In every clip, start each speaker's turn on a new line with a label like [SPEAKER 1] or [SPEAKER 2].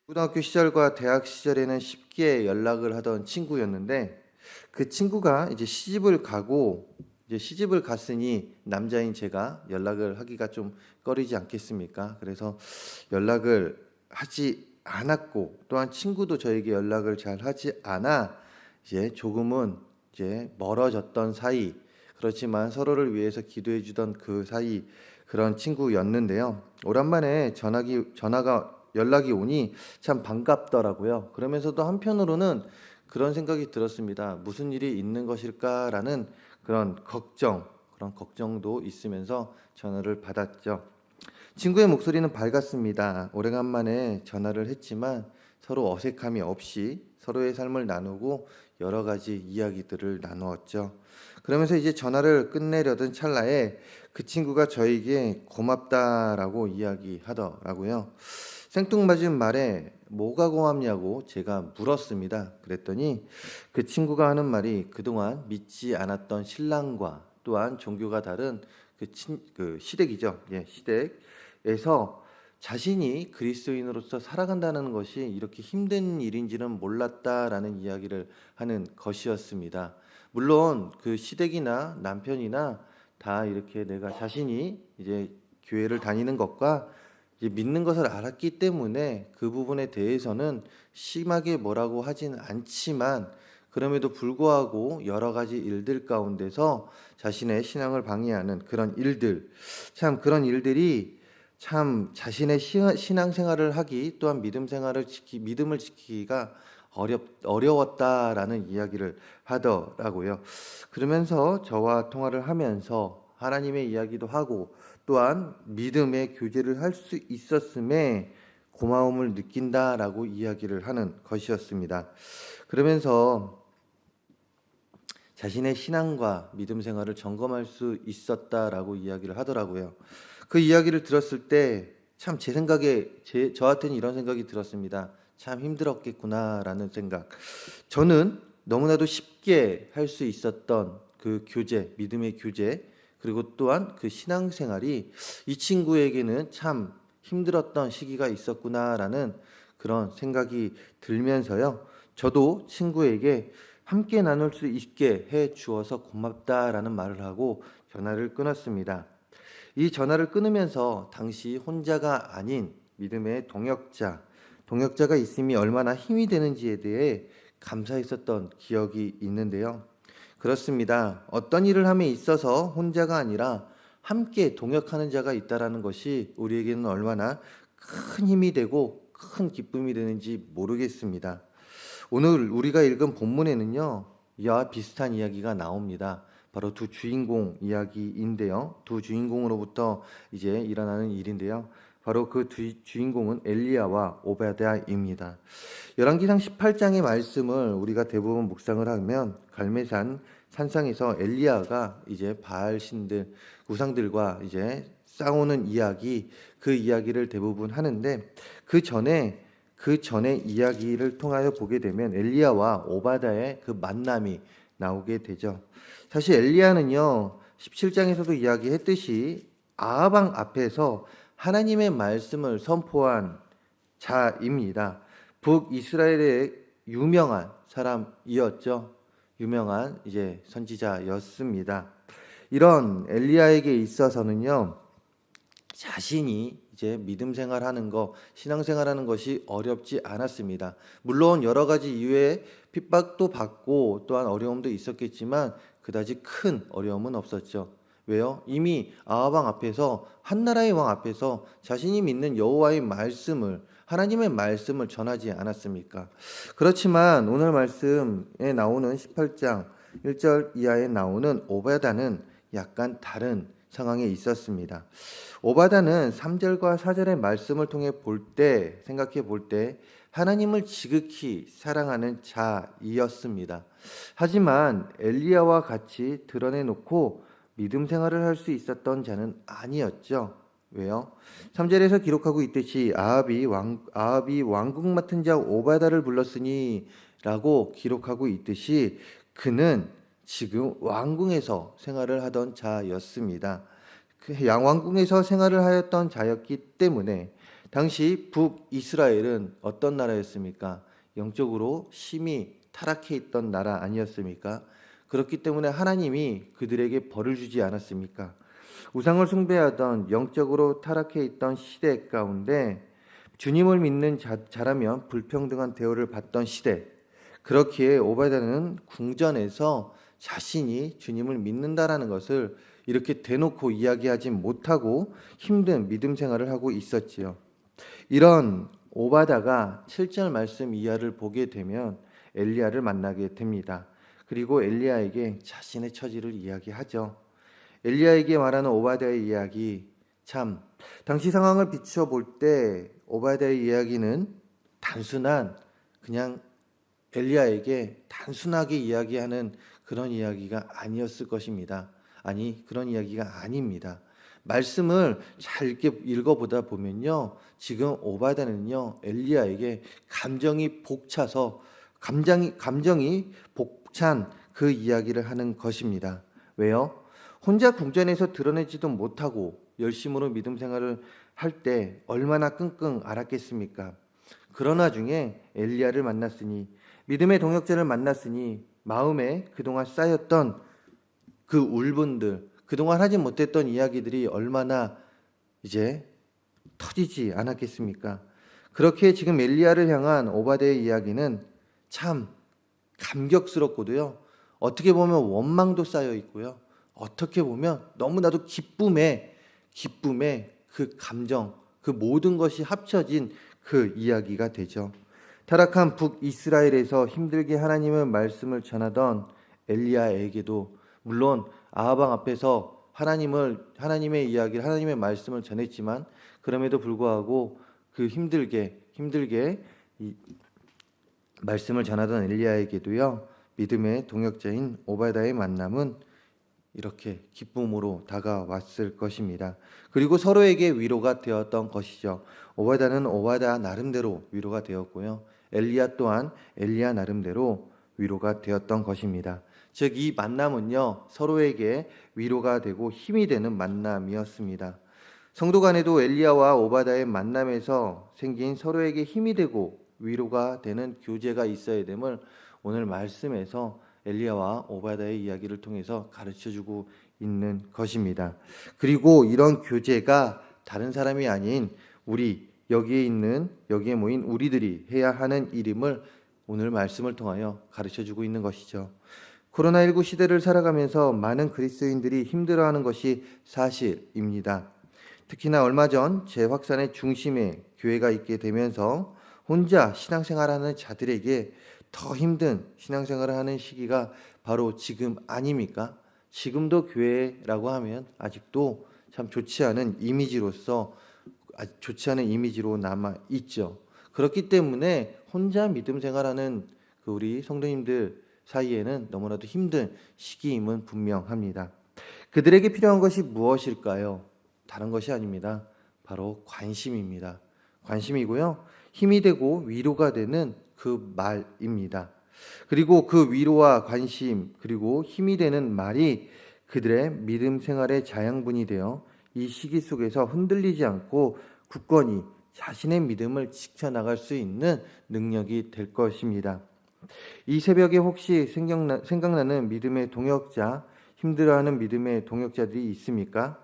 [SPEAKER 1] 고등학교 시절과 대학 시절에는 쉽게 연락을 하던 친구였는데 그 친구가 이제 시집을 갔으니 남자인 제가 연락을 하기가 좀 꺼리지 않겠습니까? 그래서 연락을 하지 않았고 또한 친구도 저에게 연락을 잘 하지 않아 이제 조금은 이제 멀어졌던 사이, 그렇지만 서로를 위해서 기도해 주던 그 사이, 그런 친구였는데요. 오랜만에 전화가 연락이 오니 참 반갑더라고요. 그러면서도 한편으로는 그런 생각이 들었습니다. 무슨 일이 있는 것일까라는 그런 걱정도 있으면서 전화를 받았죠. 친구의 목소리는 밝았습니다. 오래간만에 전화를 했지만 서로 어색함이 없이 서로의 삶을 나누고 여러 가지 이야기들을 나누었죠. 그러면서 이제 전화를 끝내려던 찰나에 그 친구가 저에게 고맙다라고 이야기하더라고요. 생뚱맞은 말에 뭐가 고맙냐고 제가 물었습니다. 그랬더니 그 친구가 하는 말이 그동안 믿지 않았던 신랑과 또한 종교가 다른 그 시댁이죠. 예, 시댁에서 자신이 그리스도인으로서 살아간다는 것이 이렇게 힘든 일인지는 몰랐다라는 이야기를 하는 것이었습니다. 물론 그 시댁이나 남편이나 다 이렇게 내가 자신이 이제 교회를 다니는 것과 이제 믿는 것을 알았기 때문에 그 부분에 대해서는 심하게 뭐라고 하진 않지만, 그럼에도 불구하고 여러 가지 일들 가운데서 자신의 신앙을 방해하는 그런 일들, 참 그런 일들이 참 자신의 신앙생활을 하기 또한 믿음을 지키기가 어려웠다라는 이야기를 하더라고요. 그러면서 저와 통화를 하면서 하나님의 이야기도 하고 또한 믿음의 교제를 할 수 있었음에 고마움을 느낀다라고 이야기를 하는 것이었습니다. 그러면서 자신의 신앙과 믿음 생활을 점검할 수 있었다라고 이야기를 하더라고요. 그 이야기를 들었을 때 참 제 생각에 저한테는 이런 생각이 들었습니다. 참 힘들었겠구나라는 생각. 저는 너무나도 쉽게 할 수 있었던 그 교제, 믿음의 교제, 그리고 또한 그 신앙생활이 이 친구에게는 참 힘들었던 시기가 있었구나라는 그런 생각이 들면서요. 저도 친구에게 함께 나눌 수 있게 해 주어서 고맙다라는 말을 하고 전화를 끊었습니다. 이 전화를 끊으면서 당시 혼자가 아닌 믿음의 동역자가 있음이 얼마나 힘이 되는지에 대해 감사했었던 기억이 있는데요. 그렇습니다. 어떤 일을 함에 있어서 혼자가 아니라 함께 동역하는 자가 있다라는 것이 우리에게는 얼마나 큰 힘이 되고 큰 기쁨이 되는지 모르겠습니다. 오늘 우리가 읽은 본문에는요, 이와 비슷한 이야기가 나옵니다. 바로 두 주인공 이야기인데요. 두 주인공으로부터 이제 일어나는 일인데요. 바로 그 두 주인공은 엘리야와 오베드야입니다. 열왕기상 18장의 말씀을 우리가 대부분 묵상을 하면 갈멜산 산상에서 엘리야가 이제 바알 신들 우상들과 이제 싸우는 이야기, 그 이야기를 대부분 하는데 그 전에 이야기를 통하여 보게 되면 엘리야와 오바다의 그 만남이 나오게 되죠. 사실 엘리야는요, 17장에서도 이야기했듯이 아합 앞에서 하나님의 말씀을 선포한 자입니다. 북이스라엘의 유명한 사람이었죠. 유명한 이제 선지자였습니다. 이런 엘리야에게 있어서는요, 자신이 이제 믿음 생활하는 것, 신앙 생활하는 것이 어렵지 않았습니다. 물론 여러 가지 이유의 핍박도 받고 또한 어려움도 있었겠지만 그다지 큰 어려움은 없었죠. 왜요? 이미 아합 왕 앞에서, 한 나라의 왕 앞에서 자신이 믿는 여호와의 말씀을, 하나님의 말씀을 전하지 않았습니까? 그렇지만 오늘 말씀에 나오는 18장 1절 이하에 나오는 오바다는 약간 다른 상황에 있었습니다. 오바다는 3절과 4절의 말씀을 통해 생각해 볼 때 하나님을 지극히 사랑하는 자이었습니다. 하지만 엘리야와 같이 드러내놓고 믿음 생활을 할 수 있었던 자는 아니었죠. 왜요? 3절에서 기록하고 있듯이 아합이 왕궁 맡은 자 오바다를 불렀으니 라고 기록하고 있듯이 그는 지금 왕궁에서 생활을 하던 자였습니다. 그 왕궁에서 생활을 하였던 자였기 때문에 당시 북이스라엘은 어떤 나라였습니까? 영적으로 심히 타락해 있던 나라 아니었습니까? 그렇기 때문에 하나님이 그들에게 벌을 주지 않았습니까? 우상을 숭배하던 영적으로 타락해 있던 시대 가운데 주님을 믿는 자라면 불평등한 대우를 받던 시대, 그렇기에 오바댜는 궁전에서 자신이 주님을 믿는다라는 것을 이렇게 대놓고 이야기하지 못하고 힘든 믿음 생활을 하고 있었지요. 이런 오바댜가 7절 말씀 이하를 보게 되면 엘리야를 만나게 됩니다. 그리고 엘리야에게 자신의 처지를 이야기하죠. 엘리야에게 말하는 오바댜의 이야기, 참 당시 상황을 비추어 볼 때 오바댜의 이야기는 단순한, 그냥 엘리야에게 단순하게 이야기하는 그런 이야기가 아니었을 것입니다. 아니, 그런 이야기가 아닙니다. 말씀을 잘 이렇게 읽어보다 보면요, 지금 오바댜는요 엘리야에게 감정이 벅차서 감정이 벅찬 그 이야기를 하는 것입니다. 왜요? 혼자 궁전에서 드러내지도 못하고 열심으로 믿음 생활을 할 때 얼마나 끙끙 앓았겠습니까? 그러나 중에 엘리야를 만났으니, 믿음의 동역자를 만났으니 마음에 그동안 쌓였던 그 울분들, 그동안 하지 못했던 이야기들이 얼마나 이제 터지지 않았겠습니까? 그렇게 지금 엘리야를 향한 오바댜의 이야기는 참 감격스럽고도요, 어떻게 보면 원망도 쌓여 있고요, 어떻게 보면 너무나도 기쁨의 그 감정, 그 모든 것이 합쳐진 그 이야기가 되죠. 타락한 북이스라엘에서 힘들게 하나님의 말씀을 전하던 엘리야에게도, 물론 아하방 앞에서 하나님의 이야기를, 하나님의 말씀을 전했지만 그럼에도 불구하고 그 힘들게 이 말씀을 전하던 엘리야에게도요, 믿음의 동역자인 오바댜의 만남은 이렇게 기쁨으로 다가왔을 것입니다. 그리고 서로에게 위로가 되었던 것이죠. 오바댜는 오바댜 나름대로 위로가 되었고요, 엘리야 또한 엘리야 나름대로 위로가 되었던 것입니다. 즉, 이 만남은요 서로에게 위로가 되고 힘이 되는 만남이었습니다. 성도 간에도 엘리야와 오바댜의 만남에서 생긴 서로에게 힘이 되고 위로가 되는 교제가 있어야 됨을 오늘 말씀에서 엘리야와 오바댜의 이야기를 통해서 가르쳐주고 있는 것입니다. 그리고 이런 교제가 다른 사람이 아닌 우리, 여기에 모인 우리들이 해야 하는 일임을 오늘 말씀을 통하여 가르쳐주고 있는 것이죠. 코로나19 시대를 살아가면서 많은 그리스도인들이 힘들어하는 것이 사실입니다. 특히나 얼마 전 재확산의 중심에 교회가 있게 되면서 혼자 신앙생활하는 자들에게 더 힘든 신앙생활을 하는 시기가 바로 지금 아닙니까? 지금도 교회라고 하면 아직도 참 좋지 않은 이미지로 남아 있죠. 그렇기 때문에 혼자 믿음 생활하는 그 우리 성도님들 사이에는 너무나도 힘든 시기임은 분명합니다. 그들에게 필요한 것이 무엇일까요? 다른 것이 아닙니다. 바로 관심입니다. 관심이고요, 힘이 되고 위로가 되는 그 말입니다. 그리고 그 위로와 관심, 그리고 힘이 되는 말이 그들의 믿음 생활의 자양분이 되어 이 시기 속에서 흔들리지 않고 굳건히 자신의 믿음을 지켜나갈 수 있는 능력이 될 것입니다. 이 새벽에 혹시 생각나는 믿음의 동역자, 힘들어하는 믿음의 동역자들이 있습니까?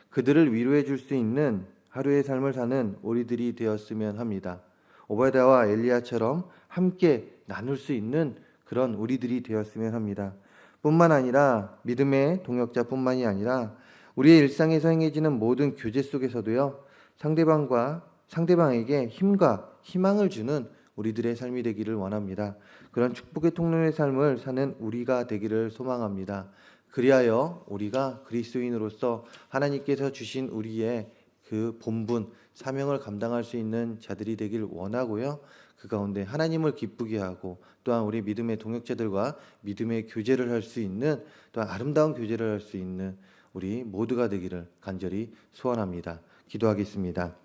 [SPEAKER 1] 그들을 위로해 줄 수 있는 하루의 삶을 사는 우리들이 되었으면 합니다. 오바댜와 엘리야처럼 함께 나눌 수 있는 그런 우리들이 되었으면 합니다. 뿐만 아니라 믿음의 동역자뿐만이 아니라 우리의 일상에서 행해지는 모든 교제 속에서도요, 상대방에게 힘과 희망을 주는 우리들의 삶이 되기를 원합니다. 그런 축복의 통로의 삶을 사는 우리가 되기를 소망합니다. 그리하여 우리가 그리스도인으로서 하나님께서 주신 우리의 그 본분, 사명을 감당할 수 있는 자들이 되길 원하고요, 그 가운데 하나님을 기쁘게 하고 또한 우리 믿음의 동역자들과 믿음의 교제를 할 수 있는, 또한 아름다운 교제를 할 수 있는 우리 모두가 되기를 간절히 소원합니다. 기도하겠습니다.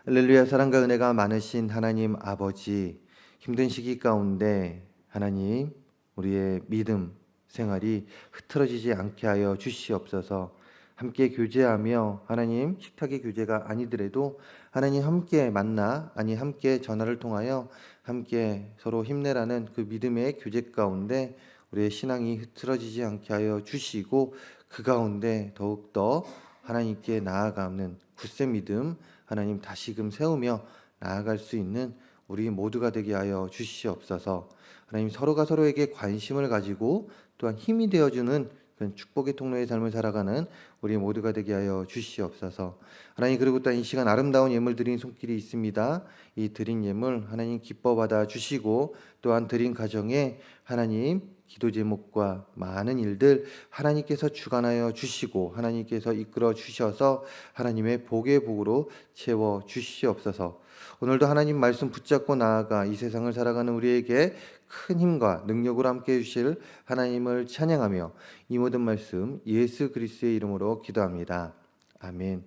[SPEAKER 1] 할렐루야. 사랑과 은혜가 많으신 하나님 아버지, 힘든 시기 가운데 하나님, 우리의 믿음 생활이 흐트러지지 않게 하여 주시옵소서. 함께 교제하며 하나님 식탁의 교제가 아니더라도 하나님 함께 만나 아니 함께 전화를 통하여 함께 서로 힘내라는 그 믿음의 교제 가운데 우리의 신앙이 흐트러지지 않게 하여 주시고 그 가운데 더욱더 하나님께 나아가는 굳센 믿음 하나님 다시금 세우며 나아갈 수 있는 우리 모두가 되게 하여 주시옵소서. 하나님 서로가 서로에게 관심을 가지고 또한 힘이 되어주는 그런 축복의 통로의 삶을 살아가는 우리 모두가 되게 하여 주시옵소서. 하나님 그리고 또 이 시간 아름다운 예물 드린 손길이 있습니다. 이 드린 예물 하나님 기뻐 받아 주시고 또한 드린 가정에 하나님 기도 제목과 많은 일들 하나님께서 주관하여 주시고 하나님께서 이끌어 주셔서 하나님의 복의 복으로 채워 주시옵소서. 오늘도 하나님 말씀 붙잡고 나아가 이 세상을 살아가는 우리에게 큰 힘과 능력으로 함께 해주실 하나님을 찬양하며 이 모든 말씀 예수 그리스도의 이름으로 기도합니다. 아멘.